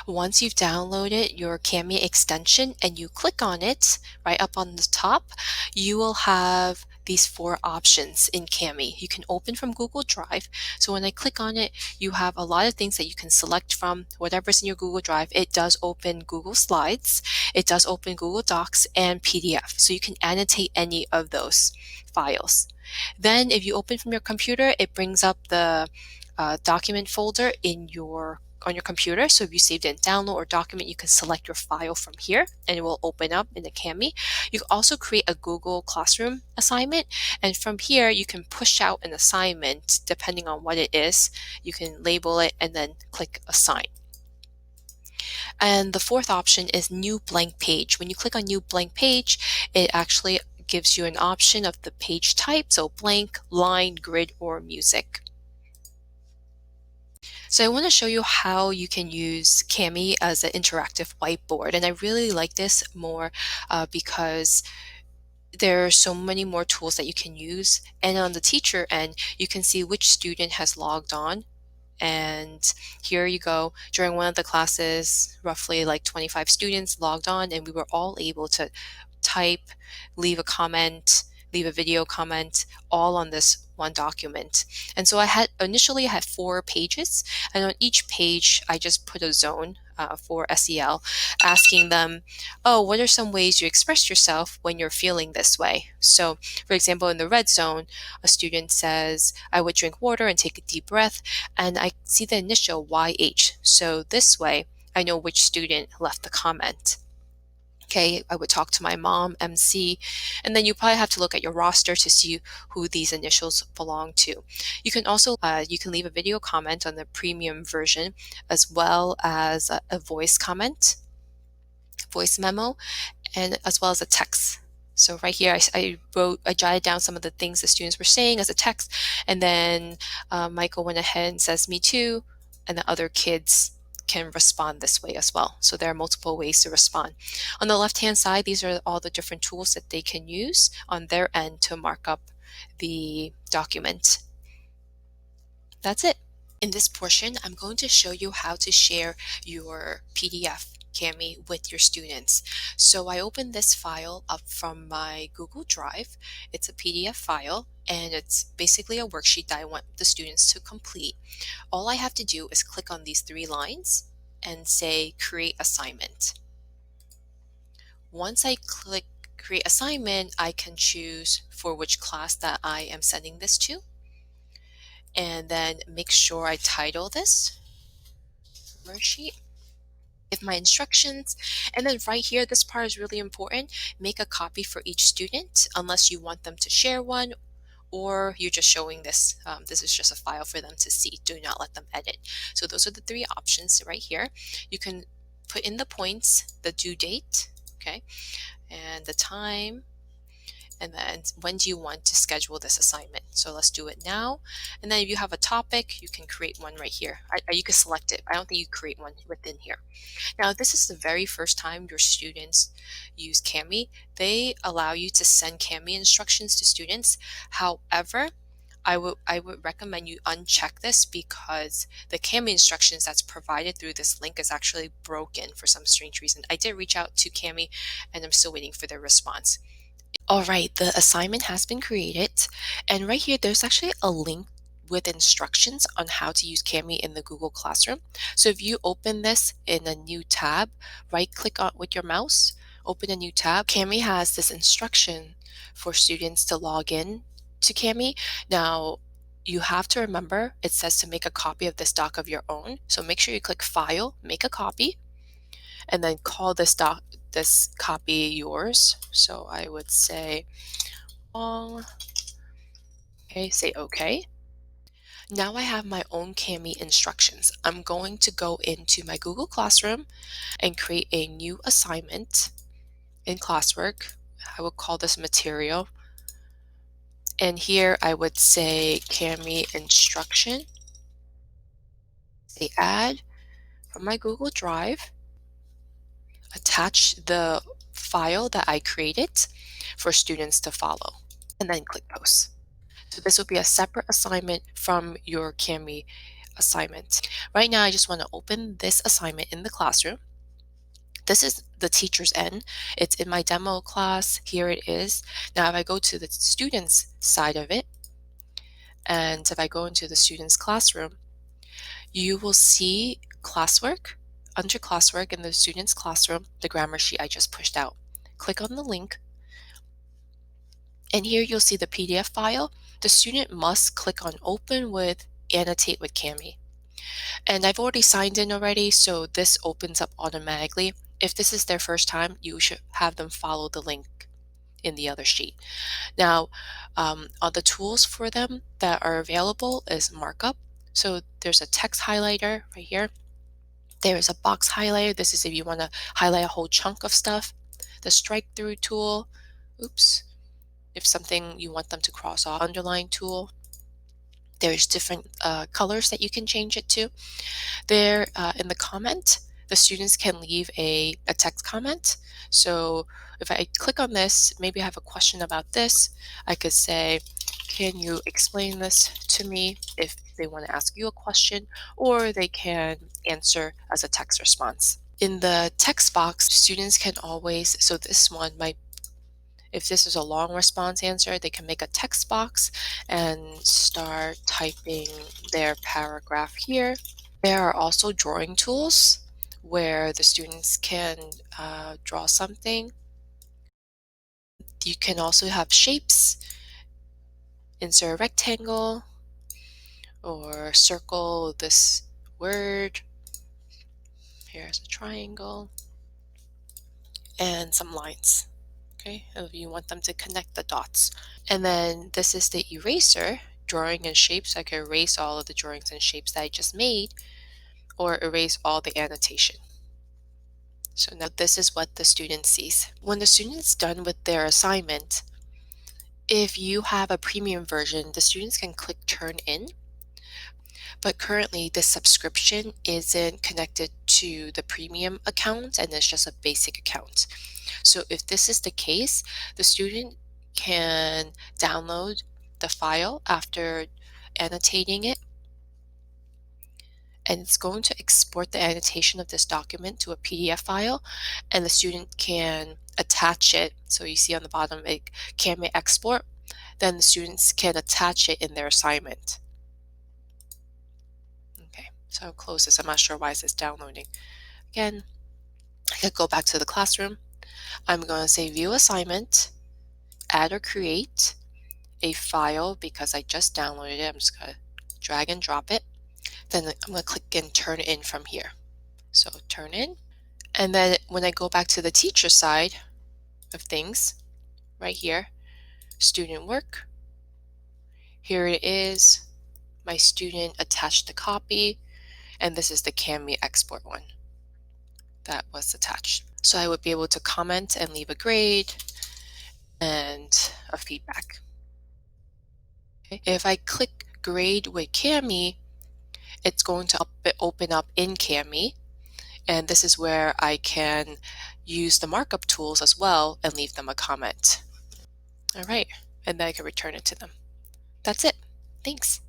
Once you've downloaded your Cami extension and you click on it right up on the top, you will have these four options in Cami. You can open from Google Drive. So when I click on it, you have a lot of things that you can select from. Whatever's in your Google Drive, it does open Google Slides, it does open Google Docs and PDF. So you can annotate any of those files. Then if you open from your computer, it brings up the document folder on your computer. So if you saved it in download or document, you can select your file from here and it will open up in the Cami. You can also create a Google Classroom assignment, and from here you can push out an assignment depending on what it is. You can label it and then click assign. And the fourth option is new blank page. When you click on new blank page, it actually gives you an option of the page type, so blank, line, grid, or music. So I want to show you how you can use Cami as an interactive whiteboard. And I really like this more because there are so many more tools that you can use. And on the teacher end, you can see which student has logged on. And here you go. During one of the classes, roughly like 25 students logged on, and we were all able to type, leave a comment, leave a video comment, all on this one document. And so initially I had 4 pages, and on each page I just put a zone for SEL, asking them, oh, what are some ways you express yourself when you're feeling this way? So for example, in the red zone, a student says, I would drink water and take a deep breath, and I see the initial YH. So this way I know which student left the comment. Okay, I would talk to my mom, MC, and then you probably have to look at your roster to see who these initials belong to. You can also you can leave a video comment on the premium version, as well as a voice comment, voice memo, and as well as a text. So right here, I jotted down some of the things the students were saying as a text, and then Michael went ahead and says, me too, and the other kids can respond this way as well. So there are multiple ways to respond. On the left-hand side, these are all the different tools that they can use on their end to mark up the document. That's it. In this portion, I'm going to show you how to share your PDF Cami with your students. So I opened this file up from my Google Drive. It's a PDF file, and it's basically a worksheet that I want the students to complete. All I have to do is click on these 3 lines and say create assignment. Once I click create assignment, I can choose for which class that I am sending this to, and then make sure I title this worksheet, give my instructions, and then right here, this part is really important. Make a copy for each student unless you want them to share one, or you're just showing this. This is just a file for them to see. Do not let them edit. So those are the 3 options right here. You can put in the points, the due date, okay, and the time, and then when do you want to schedule this assignment. So let's do it now. And then if you have a topic, you can create one right here. You can select it. I don't think you create one within here. Now, if this is the very first time your students use Cami, they allow you to send Cami instructions to students. However, I would recommend you uncheck this because the Cami instructions that's provided through this link is actually broken for some strange reason. I did reach out to Cami and I'm still waiting for their response. All right, the assignment has been created, and right here there's actually a link with instructions on how to use Cami in the Google Classroom. So if you open this in a new tab, right click on with your mouse, open a new tab. Cami has this instruction for students to log in to Cami. Now you have to remember it says to make a copy of this doc of your own. So make sure you click File, Make a Copy, and then call this copy yours. So I would say long. Okay, say OK. Now I have my own Cami instructions. I'm going to go into my Google Classroom and create a new assignment in classwork. I would call this material. And here I would say Cami instruction. Say add from my Google Drive. Attach the file that I created for students to follow, and then click post. So this will be a separate assignment from your Cami assignment. Right now, I just want to open this assignment in the classroom. This is the teacher's end. It's in my demo class. Here it is. Now, if I go to the students side of it, and if I go into the students classroom, you will see classwork. Under classwork in the students classroom, the grammar sheet I just pushed out. Click on the link, and here you'll see the PDF file. The student must click on open with annotate with Cami. And I've already signed in already, so this opens up automatically. If this is their first time, you should have them follow the link in the other sheet. Now, the tools for them that are available is markup. So there's a text highlighter right here. There is a box highlighter. This is if you want to highlight a whole chunk of stuff. The strike through tool. Oops. If something you want them to cross off, underline tool. There's different colors that you can change it to. There in the comment, the students can leave a text comment. So if I click on this, maybe I have a question about this, I could say, can you explain this to me, if they want to ask you a question, or they can answer as a text response. In the text box, students can always, so this one might, if this is a long response answer, they can make a text box and start typing their paragraph here. There are also drawing tools where the students can draw something. You can also have shapes, insert a rectangle, or circle this word. Here's a triangle, and some lines. Okay, if you want them to connect the dots. And then this is the eraser, drawing and shapes. I can erase all of the drawings and shapes that I just made, or erase all the annotation. So now this is what the student sees. When the student's done with their assignment, if you have a premium version, the students can click turn in. But currently the subscription isn't connected to the premium account, and it's just a basic account. So if this is the case, the student can download the file after annotating it, and it's going to export the annotation of this document to a PDF file, and the student can attach it. So you see on the bottom, it can export. Then the students can attach it in their assignment. Okay, so I'll close this. I'm not sure why it's downloading. Again, I could go back to the classroom. I'm going to say view assignment, add or create a file because I just downloaded it. I'm just going to drag and drop it. Then I'm going to click and turn in from here. So turn in. And then when I go back to the teacher side of things, right here, student work, here it is. My student attached the copy, and this is the Cami export one that was attached. So I would be able to comment and leave a grade and a feedback. Okay. If I click grade with Cami, it's going to open up in Cami, and this is where I can use the markup tools as well and leave them a comment. All right, and then I can return it to them. That's it. Thanks.